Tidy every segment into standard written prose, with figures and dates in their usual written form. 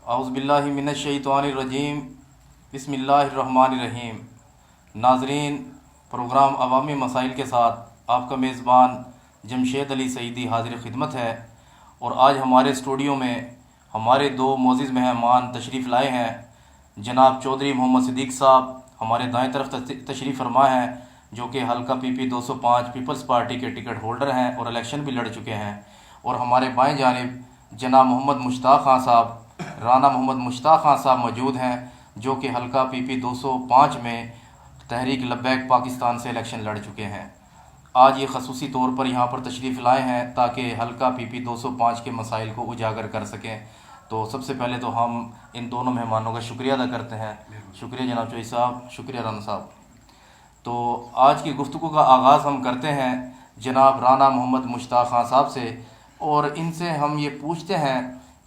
اعوذ باللہ من الشیطان الرجیم بسم اللہ الرحمن الرحیم۔ ناظرین، پروگرام عوامی مسائل کے ساتھ آپ کا میزبان جمشید علی سعیدی حاضر خدمت ہے، اور آج ہمارے اسٹوڈیو میں ہمارے دو معزز مہمان تشریف لائے ہیں۔ جناب چودھری محمد صدیق صاحب ہمارے دائیں طرف تشریف فرما ہیں، جو کہ حلقہ پی پی 205 پیپلز پارٹی کے ٹکٹ ہولڈر ہیں اور الیکشن بھی لڑ چکے ہیں، اور ہمارے بائیں جانب جناب محمد مشتاق خان صاحب، رانا محمد مشتاق خان صاحب موجود ہیں، جو کہ حلقہ پی پی 205 میں تحریک لبیک پاکستان سے الیکشن لڑ چکے ہیں۔ آج یہ خصوصی طور پر یہاں پر تشریف لائے ہیں تاکہ حلقہ پی پی 205 کے مسائل کو اجاگر کر سکیں۔ تو سب سے پہلے تو ہم ان دونوں مہمانوں کا شکریہ ادا کرتے ہیں۔ شکریہ جناب چوئی صاحب، شکریہ رانا صاحب۔ تو آج کی گفتگو کا آغاز ہم کرتے ہیں جناب رانا محمد مشتاق خان صاحب سے، اور ان سے ہم یہ پوچھتے ہیں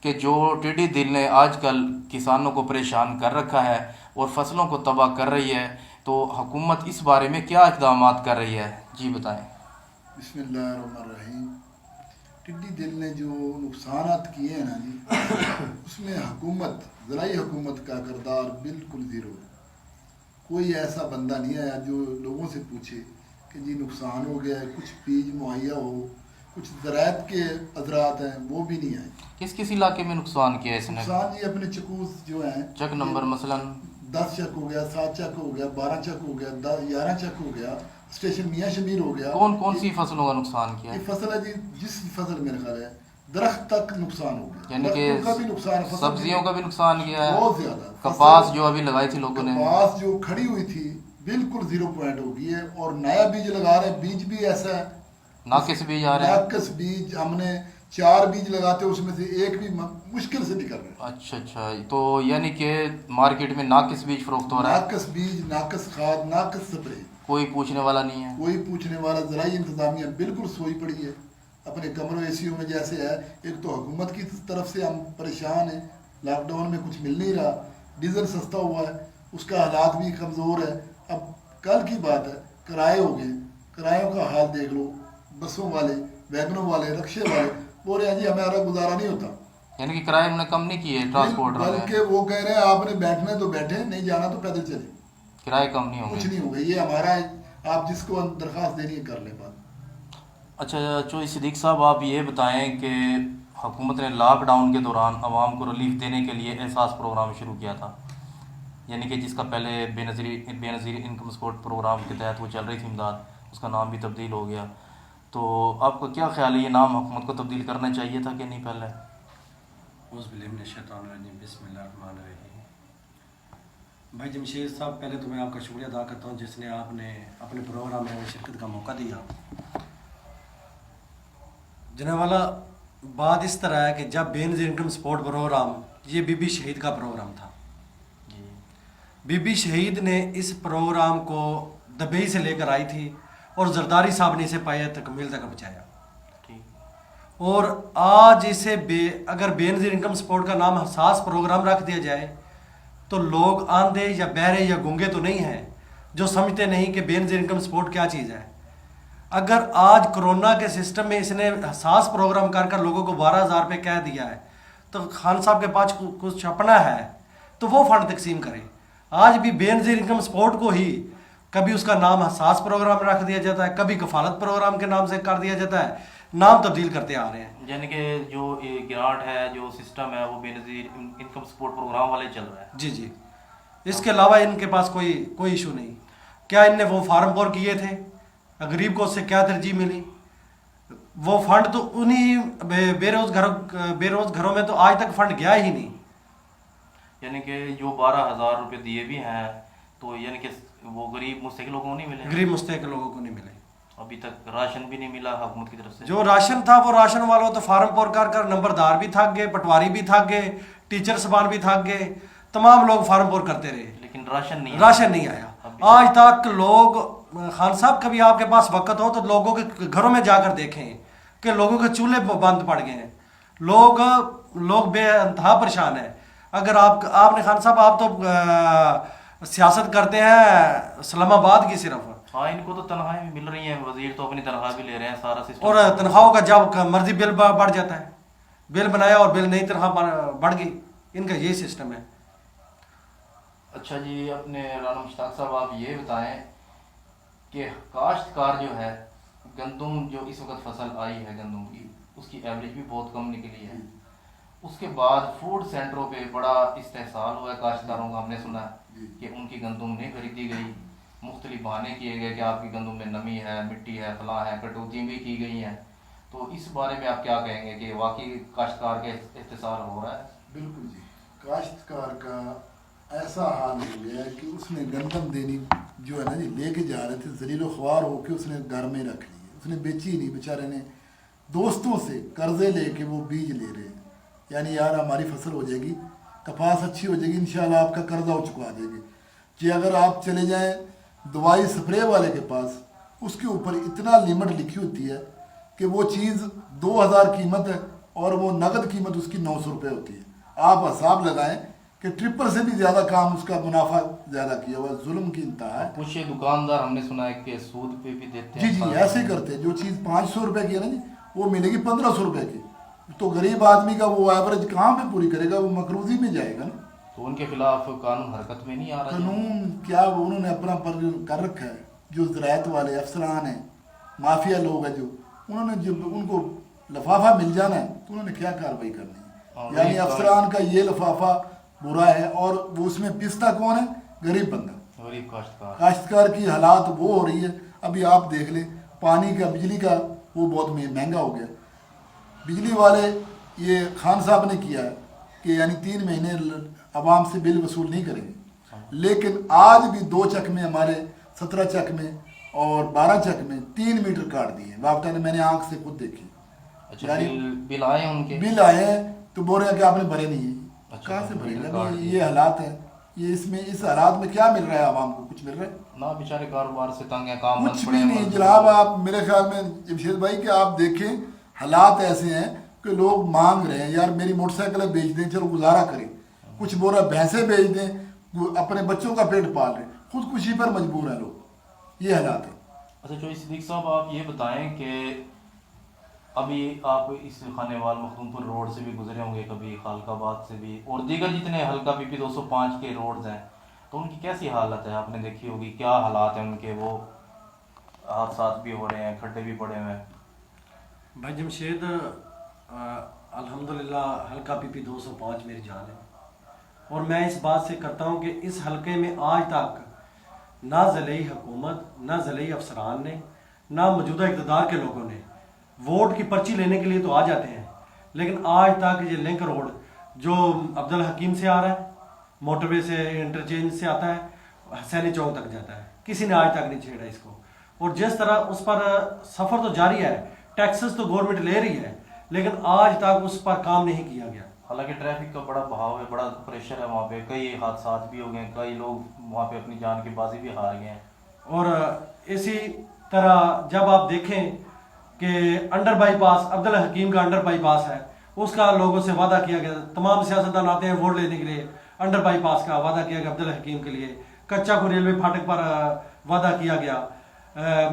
کہ جو ٹڈی دل نے آج کل کسانوں کو پریشان کر رکھا ہے اور فصلوں کو تباہ کر رہی ہے، تو حکومت اس بارے میں کیا اقدامات کر رہی ہے؟ جی بتائیں۔ بسم اللہ الرحمن الرحیم۔ ٹڈی دل نے جو نقصانات کیے ہیں نا جی، اس میں حکومت، ذرائع حکومت کا کردار بالکل زیرو ہے۔ کوئی ایسا بندہ نہیں آیا جو لوگوں سے پوچھے کہ جی نقصان ہو گیا ہے، کچھ بیج مہیا ہو، کچھ زراعت کے اثرات ہیں، وہ بھی نہیں آئے۔ کس کس علاقے میں نقصان کیا ہے اس نے؟ نقصان جی اپنے چکوس جو ہیں، چک نمبر مثلا 10 چک ہو گیا، 7 چک ہو گیا، 12 چک ہو گیا، 11 چک ہو گیا، اسٹیشن میاں شمیر ہو گیا۔ کون کون سی فصلوں کا نقصان کیا ہے؟ یہ فصل ہے جی، جس فصل میرے خیال ہے درخت تک نقصان ہو گیا، یعنی کہ درختوں کا بھی نقصان، سبزیوں کا بھی نقصان کیا ہے، بہت زیادہ۔ کپاس جو ابھی لگائی تھی لوگوں نے، کپاس جو کھڑی ہوئی تھی بالکل 0 پوائنٹ ہو گئی ہے، اور نیا بیج لگا رہے ہیں، بیج بھی ایسا ہے ناقص بیج آ رہے ہیں۔ ناقص بیج، ہم نے 4 بیج لگاتے اس میں سے ایک بھی مشکل سے نکل رہا ہے۔ اچھا، تو یعنی کہ مارکیٹ میں ناقص بیج فروخت ہو رہا ہے، ناقص بیج، ناقص کھاد، ناقص سپرے، کوئی پوچھنے والا نہیں ہے۔ کوئی پوچھنے والا، ذرائع انتظامیہ بالکل سوئی پڑی ہے اپنے کمروں اے سیوں میں جیسے ہے۔ ایک تو حکومت کی طرف سے ہم پریشان ہیں، لاک ڈاؤن میں کچھ مل نہیں رہا، ڈیزل سستا ہوا ہے، اس کا حالات بھی کمزور ہے۔ اب کل کی بات ہے، کرائے ہو گئے، کرایوں کا حال دیکھ لو، بسوں والے، ویگنوں والے، رکشے والے بول رہے ہیں جی ہمارا گزارا نہیں ہوتا۔ یعنی کہ کرائے انہوں نے کم نہیں کیے ٹرانسپورٹ والے، بلکہ وہ کہہ رہے ہیں آپ نے بیٹھنا ہے تو بیٹھے، نہیں جانا تو پیدل چلے، کرائے کم نہیں ہوں کچھ گے۔ نہیں ہوگا۔ یہ ہمارا ہے، آپ جس کو درخواست دینی ہے کر لیں بات۔ اچھا چوئی صدیق صاحب، آپ یہ بتائیں کہ حکومت نے لاک ڈاؤن کے دوران عوام کو ریلیف دینے کے لیے احساس پروگرام شروع کیا تھا، یعنی کہ جس کا پہلے بے نظیر انکم سپورٹ پروگرام کے تحت وہ چل رہی تھی امداد، اس کا نام بھی تبدیل ہو گیا۔ تو آپ کا کیا خیال ہے، یہ نام حکومت کو تبدیل کرنا چاہیے تھا کہ نہیں پہلے؟ اعوذ باللہ من الشیطان الرجیم، بسم اللہ الرحمن الرحیم۔ بھائی جمشید صاحب، پہلے تو میں آپ کا شکریہ ادا کرتا ہوں جس نے آپ نے اپنے پروگرام میں شرکت کا موقع دیا۔ جناب والا، بات اس طرح ہے کہ جب بے نظیر انکم سپورٹ پروگرام، یہ بی بی شہید کا پروگرام تھا، بی بی شہید نے اس پروگرام کو دبئی سے لے کر آئی تھی اور زرداری صاحب نے اسے پایا تکمیل تک پہنچایا، اور آج اسے اگر بے نظیر انکم سپورٹ کا نام حساس پروگرام رکھ دیا جائے تو لوگ آندھے یا بہرے یا گونگے تو نہیں ہیں جو سمجھتے نہیں کہ بے نظیر انکم سپورٹ کیا چیز ہے۔ اگر آج کرونا کے سسٹم میں اس نے حساس پروگرام کر لوگوں کو 12,000 روپے کہہ دیا ہے، تو خان صاحب کے پاس کچھ اپنا ہے تو وہ فنڈ تقسیم کرے۔ آج بھی بے نظیر انکم سپورٹ کو ہی کبھی اس کا نام حساس پروگرام رکھ دیا جاتا ہے، کبھی کفالت پروگرام کے نام سے کر دیا جاتا ہے، نام تبدیل کرتے آ رہے ہیں۔ یعنی کہ جو گرانٹ ہے، جو سسٹم ہے، وہ بے نظیر انکم سپورٹ پروگرام والے چل رہا ہے۔ جی، اس کے علاوہ ان کے پاس کوئی ایشو نہیں۔ کیا ان نے وہ فارم پور کیے تھے؟ غریب کو اس سے کیا ترجیح ملی؟ وہ فنڈ تو انہی بے روز گھروں میں تو آج تک فنڈ گیا ہی نہیں۔ یعنی کہ جو 12,000 روپے دیے بھی ہیں تو یعنی کہ وہ غریب مستحق لوگوں کو نہیں ملے، غریب مستحق لوگوں کو نہیں ملے۔ ابھی تک راشن بھی نہیں ملا حکومت کی طرف سے۔ جو راشن تھا وہ راشن والوں تو فارم پور کر نمبردار بھی تھک گئے، پٹواری بھی تھک گئے، ٹیچر سبان بھی تھک گئے، تمام لوگ فارم پور کرتے رہے، لیکن راشن نہیں آیا۔ آج تک لوگ، خان صاحب کبھی آپ کے پاس وقت ہو تو لوگوں کے گھروں میں جا کر دیکھیں کہ لوگوں کے چولہے بند پڑ گئے ہیں، لوگ بے انتہا پریشان ہیں۔ اگر آپ نے خان صاحب، آپ تو سیاست کرتے ہیں اسلام آباد کی صرف، ہاں، ان کو تو تنخواہیں بھی مل رہی ہیں، وزیر تو اپنی تنخواہ بھی لے رہے ہیں، سارا سسٹم، اور تنخواہوں کا جب مرضی بل بڑھ جاتا ہے، بل بنایا اور بل نہیں، تنخواہ بڑھ گئی۔ ان کا یہ سسٹم ہے۔ اچھا جی، اپنے رانا مشتاق صاحب آپ یہ بتائیں کہ کاشتکار جو ہے گندم جو اس وقت فصل آئی ہے گندم کی، اس کی ایوریج بھی بہت کم نکلی ہے، اس کے بعد فوڈ سینٹروں پہ بڑا استحصال ہوا ہے کاشتکاروں کا، ہم نے سنا کہ ان کی گندم نہیں خریدی گئی، مختلف بہانے کیے گئے کہ آپ کی گندم میں نمی ہے، مٹی ہے، فلاں ہے، کٹوتیاں بھی کی گئی ہیں، تو اس بارے میں آپ کیا کہیں گے کہ واقعی کاشتکار کے استحصال ہو رہا ہے؟ بالکل جی، کاشتکار کا ایسا حال ہو گیا ہے کہ اس نے گندم دینی جو ہے نا جی لے کے جا رہے تھے، ذلیل و خوار ہو کے اس نے گھر میں رکھ لی ہے، اس نے بیچی نہیں، بیچارے نے دوستوں سے قرضے لے کے وہ بیج لے رہے ہیں، یعنی یار ہماری فصل ہو جائے گی، کپاس اچھی ہو جائے گی، انشاءاللہ آپ کا قرضہ ہو چکا دے گے جی۔ اگر آپ چلے جائیں دوائی سپرے والے کے پاس، اس کے اوپر اتنا لیمٹ لکھی ہوتی ہے کہ وہ چیز 2000 قیمت ہے اور وہ نقد قیمت اس کی 900 روپے ہوتی ہے۔ آپ حساب لگائیں کہ ٹرپل سے بھی زیادہ کام اس کا منافع زیادہ کیا ہوا ہے، ظلم کی انتہا ہے۔ کچھ یہ دکاندار ہم نے سنا ہے کہ سود پہ بھی دیتے ہیں۔ جی ایسے ہی کرتے ہیں، جو چیز 500 روپے کی ہے نا جی وہ ملے گی 1500 روپے کی، تو غریب آدمی کا وہ ایوریج کہاں پہ پوری کرے گا، وہ مقروضی میں جائے گا نا۔ تو ان کے خلاف قانون حرکت میں نہیں آ رہا؟ قانون کیا، وہ انہوں نے اپنا پر کر رکھا ہے، جو زراعت والے افسران ہیں، مافیا لوگ ہیں جو، انہوں نے جب ان کو لفافہ مل جانا ہے تو انہوں نے کیا کارروائی کرنی ہے، یعنی افسران کا یہ لفافہ برا ہے، اور وہ اس میں پستا کون ہے؟ غریب بندہ، غریب کاشتکار۔ کاشتکار کی حالات وہ ہو رہی ہے۔ ابھی آپ دیکھ لیں پانی کا، بجلی کا وہ بہت مہنگا ہو گیا، بجلی والے یہ خان صاحب نے کیا ہے کہ یعنی 3 مہینے عوام سے بل وصول نہیں کریں گے، لیکن آج بھی 2 چک میں ہمارے 17 چک میں اور 12 چک میں 3 میٹر کاٹ دیے ہیں، واپٹا نے، میں نے آنکھ سے خود دیکھی۔ اچھا، بل آئے ان کے؟ بل آئے ہیں تو بول رہے ہیں کہ آپ نے بھرے نہیں ہیں۔ اچھا، کہاں سے بھرے میٹر گا؟ کاٹ دیے۔ یہ حالات ہیں، یہ اس میں اس حالات میں کیا مل رہا ہے عوام کو؟ کچھ مل رہا ہے؟ نہ، بیچارے کاروبار سے تنگ ہیں، کام کچھ بند بھی پڑے ہیں۔ نہیں جناب۔ آپ میرے خیال میں جمشید بھائی کہ آپ دیکھیں حالات ایسے ہیں کہ لوگ مانگ رہے ہیں، یار میری موٹر سائیکل بیچ دیں، چلو گزارا کریں، کچھ بورا بھینسیں بیچ دیں، اپنے بچوں کا پیٹ پال رہے ہیں، خودکشی پر مجبور ہیں لوگ، یہ حالات ہیں۔ اچھا چوہی صدیق صاحب، آپ یہ بتائیں کہ ابھی آپ اس خانے وال مخدوم پور روڈ سے بھی گزرے ہوں گے کبھی، خالق آباد سے بھی، اور دیگر جتنے حلقہ پی پی 205 کے روڈز ہیں، تو ان کی کیسی حالت ہے؟ آپ نے دیکھی ہوگی کیا حالات ہیں ان کے، وہ حادثات بھی ہو رہے ہیں، کھڈے بھی پڑے ہوئے ہیں۔ بھائی جمشید، الحمدللہ حلقہ پی پی 205 میری جان ہے، اور میں اس بات سے کرتا ہوں کہ اس حلقے میں آج تک نہ ضلعی حکومت، نہ ضلعی افسران نے، نہ موجودہ اقتدار کے لوگوں نے ووٹ کی پرچی لینے کے لیے تو آ جاتے ہیں، لیکن آج تک یہ لنک روڈ جو عبدالحکیم سے آ رہا ہے، موٹر وے سے انٹرچینج سے آتا ہے، حسینی چوک تک جاتا ہے، کسی نے آج تک نہیں چھیڑا اس کو، اور جس طرح اس پر سفر تو جاری ہے، ٹیکسز تو گورنمنٹ لے رہی ہے، لیکن آج تک اس پر کام نہیں کیا گیا۔ حالانکہ ٹریفک کا بڑا بہاؤ ہے، بڑا پریشر ہے وہاں پہ، کئی حادثات بھی ہو گئے ہیں، کئی لوگ وہاں پہ اپنی جان کی بازی بھی ہار گئے ہیں۔ اور اسی طرح جب آپ دیکھیں کہ انڈر بائی پاس، عبدالحکیم کا انڈر بائی پاس ہے، اس کا لوگوں سے وعدہ کیا گیا، تمام سیاستدان آتے ہیں ووٹ لینے کے لیے، انڈر بائی پاس کا وعدہ کیا گیا عبدالحکیم کے لیے، کچا کو ریلوے پھاٹک پر وعدہ کیا گیا،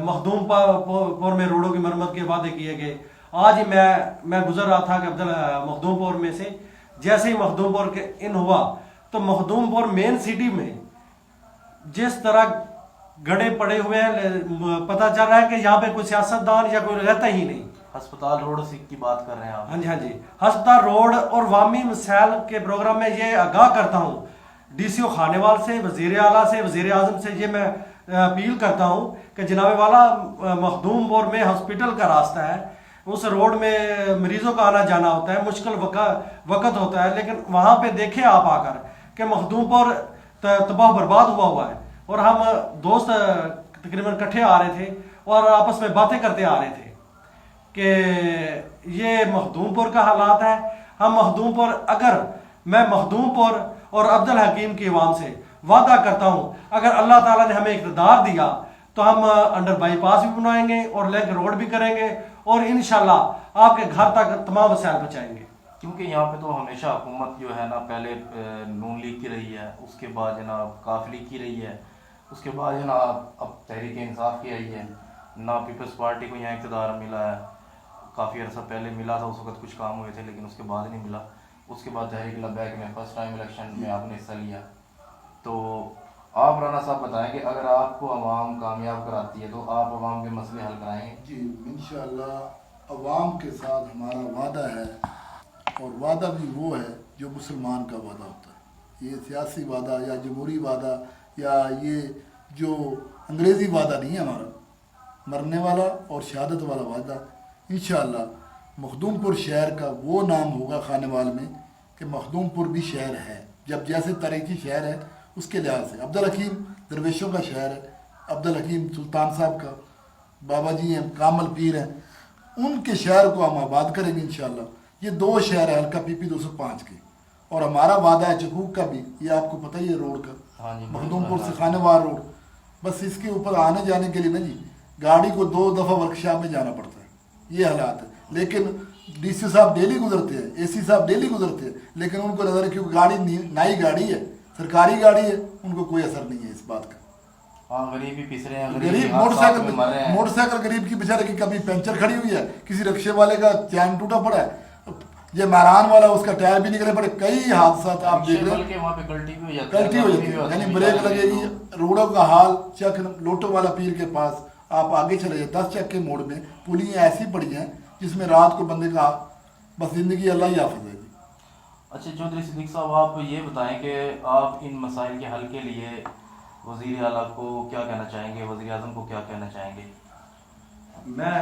مخدوم پور میں روڈوں کی مرمت کے وعدے کیے گئے۔ آج ہی میں گزر رہا تھا کہ مخدوم پور میں سے جیسے ہی مخدوم پور کے ان ہوا تو مخدوم پور مین سٹی میں جس طرح گڑے پڑے ہوئے ہیں، پتہ چل رہا ہے کہ یہاں پہ کوئی سیاستدان یا کوئی رہتا ہی نہیں۔ ہسپتال روڈ کی بات کر رہے ہیں آپ؟ ہاں جی، ہاں جی، ہسپتال روڈ اور عوامی مسائل کے پروگرام میں یہ آگاہ کرتا ہوں ڈی سی او خانیوال سے، وزیر اعلیٰ سے، وزیر اعظم سے، یہ میں اپیل کرتا ہوں کہ جناب والا مخدوم پور میں ہاسپٹل کا راستہ ہے، اس روڈ میں مریضوں کا آنا جانا ہوتا ہے، مشکل وقت ہوتا ہے، لیکن وہاں پہ دیکھیں آپ آ کر کہ مخدوم پور تباہ برباد ہوا ہے، اور ہم دوست تقریباً کٹھے آ رہے تھے اور آپس میں باتیں کرتے آ رہے تھے کہ یہ مخدوم پور کا حالات ہے۔ ہم مخدوم پور، اگر میں مخدوم پور اور عبدالحکیم کی عوام سے وعدہ کرتا ہوں، اگر اللہ تعالیٰ نے ہمیں اقتدار دیا تو ہم انڈر بائی پاس بھی بنائیں گے اور لنک روڈ بھی کریں گے، اور انشاءاللہ آپ کے گھر تک تمام وسائل پہنچائیں گے۔ کیونکہ یہاں پہ تو ہمیشہ حکومت جو ہے نا، پہلے نون لیگ کی رہی ہے، اس کے بعد جناب کاف لیگ کی رہی ہے، اس کے بعد جناب اب تحریک انصاف کی آئی ہے، نہ پیپلز پارٹی کو یہاں اقتدار ملا ہے، کافی عرصہ پہلے ملا تھا، اس وقت کچھ کام ہوئے تھے لیکن اس کے بعد نہیں ملا۔ اس کے بعد تحریک لبیک میں فرسٹ ٹائم الیکشن میں آپ نے حصہ لیا. تو آپ رانا صاحب بتائیں کہ اگر آپ کو عوام کامیاب کراتی ہے تو آپ عوام کے مسئلے حل کرائیں گے؟ جی انشاءاللہ عوام کے ساتھ ہمارا وعدہ ہے، اور وعدہ بھی وہ ہے جو مسلمان کا وعدہ ہوتا ہے. یہ سیاسی وعدہ یا جمہوری وعدہ یا یہ جو انگریزی وعدہ نہیں ہے ہمارا، مرنے والا اور شہادت والا وعدہ. انشاءاللہ مخدوم پور شہر کا وہ نام ہوگا خانے وال میں کہ مخدوم پور بھی شہر ہے. جب جیسے تاریخی شہر ہے اس کے لحاظ سے عبدالحکیم درویشوں کا شہر ہے، عبدالحکیم سلطان صاحب کا، بابا جی ہیں کامل پیر ہیں، ان کے شہر کو ہم آباد کریں گے انشاءاللہ. یہ 2 شہر ہیں حلقہ پی پی 205 کے، اور ہمارا وعدہ ہے چکوک کا بھی. یہ آپ کو پتہ ہی ہے روڈ کا، ہاں جی، مخدوم پور سے خانے وال روڈ. بس اس کے اوپر آنے جانے کے لیے نا جی گاڑی کو 2 دفعہ ورکشاپ میں جانا پڑتا ہے. یہ حالات ہے. لیکن ڈی سی صاحب ڈیلی گزرتے ہیں، اے سی صاحب ڈیلی گزرتے ہیں، لیکن ان کو نظر ہے کیونکہ گاڑی نئی گاڑی ہے، سرکاری گاڑی ہے، ان کو کوئی اثر نہیں ہے اس بات کا. ہاں غریب ہی پس رہے ہیں، غریب موٹر موٹر سائیکل غریب کی بیچارے کی کبھی پنچر کھڑی ہوئی ہے، کسی رکشے والے کا چین ٹوٹا پڑا ہے، یہ مہران والا اس کا ٹائر بھی نکلے پڑے. کئی حادثات آپ دیکھ رہے ہیں، وہاں پہ کلٹی بھی ہو جاتی ہے، کلٹی ہو جاتی ہے. یعنی بریک لگے گی. روڈوں کا حال چک لوٹو والا پیر کے پاس آپ آگے چلے جائیں 10 چک کے موڑ میں پولیاں ایسی پڑی ہیں جس میں رات کو بندے کا بس زندگی اللہ ہی حافظ ہے. اچھا چودھری صدیق صاحب، آپ یہ بتائیں کہ آپ ان مسائل کے حل کے لیے وزیر اعلیٰ کو کیا کہنا چاہیں گے، وزیر اعظم کو کیا کہنا چاہیں گے؟ میں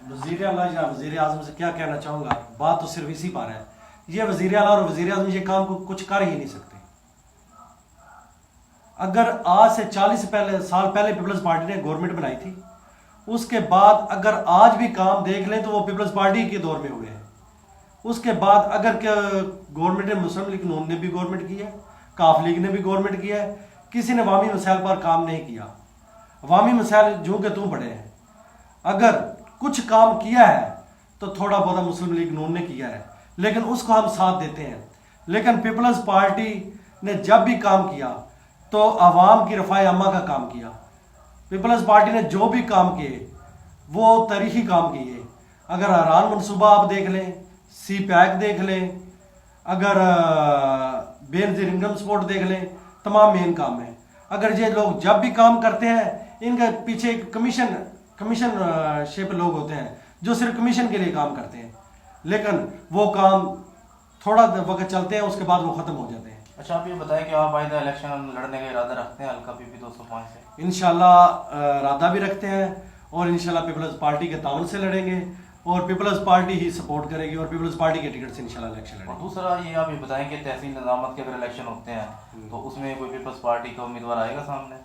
وزیر اعلیٰ یا وزیر اعظم سے کیا کہنا چاہوں گا، بات تو صرف اسی پر ہے. یہ وزیر اعلیٰ اور وزیر اعظم یہ کام کو کچھ کر ہی نہیں سکتے. اگر آج سے 40 سال پہلے پیپلز پارٹی نے گورنمنٹ بنائی تھی، اس کے بعد اگر آج بھی کام دیکھ لیں تو وہ پیپلز پارٹی کے دور میں ہوئے ہیں. اس کے بعد اگر گورنمنٹ نے مسلم لیگ نون نے بھی گورنمنٹ کی ہے، کاف لیگ نے بھی گورنمنٹ کیا ہے، کسی نے عوامی مسائل پر کام نہیں کیا. عوامی مسائل جو کہ تم پڑے ہیں. اگر کچھ کام کیا ہے تو تھوڑا بہت مسلم لیگ نون نے کیا ہے، لیکن اس کو ہم ساتھ دیتے ہیں. لیکن پیپلز پارٹی نے جب بھی کام کیا تو عوام کی رفاہ عامہ کا کام کیا. پیپلز پارٹی نے جو بھی کام کیے وہ تاریخی کام کیے. اگر اران منصوبہ آپ دیکھ لیں، سی پیک دیکھ لیں، اگر بے نظیر انکم سپورٹ دیکھ لیں، تمام مین کام ہیں. اگر یہ لوگ جب بھی کام کرتے ہیں ان کے پیچھے ایک کمیشن شپ لوگ ہوتے ہیں جو صرف کمیشن کے لیے کام کرتے ہیں، لیکن وہ کام تھوڑا وقت چلتے ہیں، اس کے بعد وہ ختم ہو جاتے ہیں. اچھا آپ یہ بتائیں کہ آپ آئندہ الیکشن لڑنے کا ارادہ رکھتے ہیں حلقہ پی پی 205 سے؟ انشاءاللہ ارادہ بھی رکھتے ہیں، اور انشاءاللہ پیپلز پارٹی کے تعاون سے لڑیں گے، اور پیپلز پارٹی ہی سپورٹ کرے گی، اور پیپلز پارٹی کے ٹکٹ سے انشاءاللہ الیکشن لڑیں اور گے. دوسرا یہ آپ یہ بتائیں کہ تحصیل نظامت کے اگر الیکشن ہوتے ہیں تو اس میں کوئی پیپلز پارٹی کا امیدوار آئے گا سامنے؟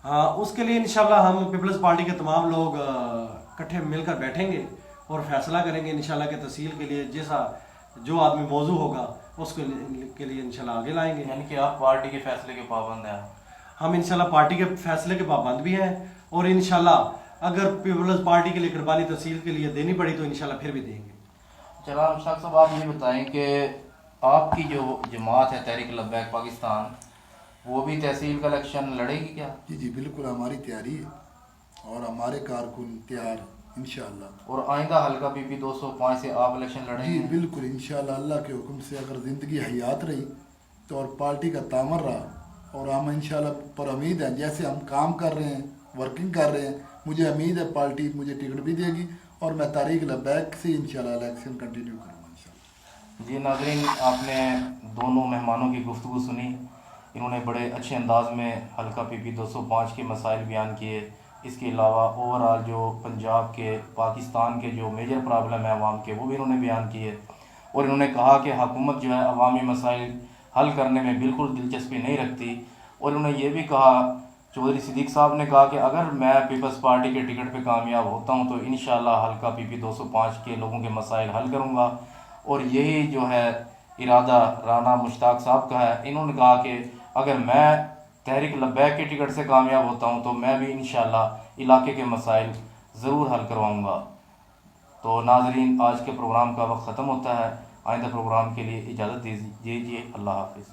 ہاں، اس کے لیے انشاءاللہ ہم پیپلز پارٹی کے تمام لوگ اکٹھے مل کر بیٹھیں گے اور فیصلہ کریں گے انشاءاللہ کہ تحصیل کے لیے جیسا جو آدمی موضوع ہوگا اس کے لیے انشاءاللہ آگے لائیں گے. یعنی کہ آپ پارٹی کے فیصلے کے پابند ہیں؟ ہم انشاءاللہ پارٹی کے فیصلے کے پابند بھی ہیں، اور انشاءاللہ اگر پیپلز پارٹی کے لیے قربانی تحصیل کے لیے دینی پڑی تو انشاءاللہ پھر بھی دیں گے. چلا مشتاق صاحب، آپ یہ بتائیں کہ آپ کی جو جماعت ہے تحریک لبیک پاکستان، وہ بھی تحصیل کا الیکشن لڑے گی کیا؟ جی بالکل ہماری تیاری ہے، اور ہمارے کارکن تیار انشاءاللہ. اور آئندہ حلقہ پی پی 205 سے آپ الیکشن لڑیں جی گے؟ بالکل انشاءاللہ اللہ کے حکم سے اگر زندگی حیات رہی تو، اور پارٹی کا تعمر رہا، اور ہم انشاءاللہ پر امید ہیں جیسے ہم کام کر رہے ہیں، ورکنگ کر رہے ہیں، مجھے امید ہے پارٹی مجھے ٹکٹ بھی دے گی، اور میں تحریک لبیک سے انشاءاللہ الیکشن کنٹینیو کروں گا انشاءاللہ. جی ناظرین، آپ نے دونوں مہمانوں کی گفتگو سنی. انہوں نے بڑے اچھے انداز میں حلقہ پی پی 205 کے مسائل بیان کیے. اس کے علاوہ اوورآل جو پنجاب کے پاکستان کے جو میجر پرابلم ہے عوام کے، وہ بھی انہوں نے بیان کیے. اور انہوں نے کہا کہ حکومت جو ہے عوامی مسائل حل کرنے میں بالکل دلچسپی نہیں رکھتی. اور انہوں نے یہ بھی کہا، چودھری صدیق صاحب نے کہا کہ اگر میں پیپلز پارٹی کے ٹکٹ پہ کامیاب ہوتا ہوں تو انشاءاللہ حلقہ پی پی 205 کے لوگوں کے مسائل حل کروں گا. اور یہی جو ہے ارادہ رانا مشتاق صاحب کا ہے. انہوں نے کہا کہ اگر میں تحریک لبیک کے ٹکٹ سے کامیاب ہوتا ہوں تو میں بھی انشاءاللہ علاقے کے مسائل ضرور حل کرواؤں گا. تو ناظرین، آج کے پروگرام کا وقت ختم ہوتا ہے. آئندہ پروگرام کے لیے اجازت دیجیے. اللہ حافظ.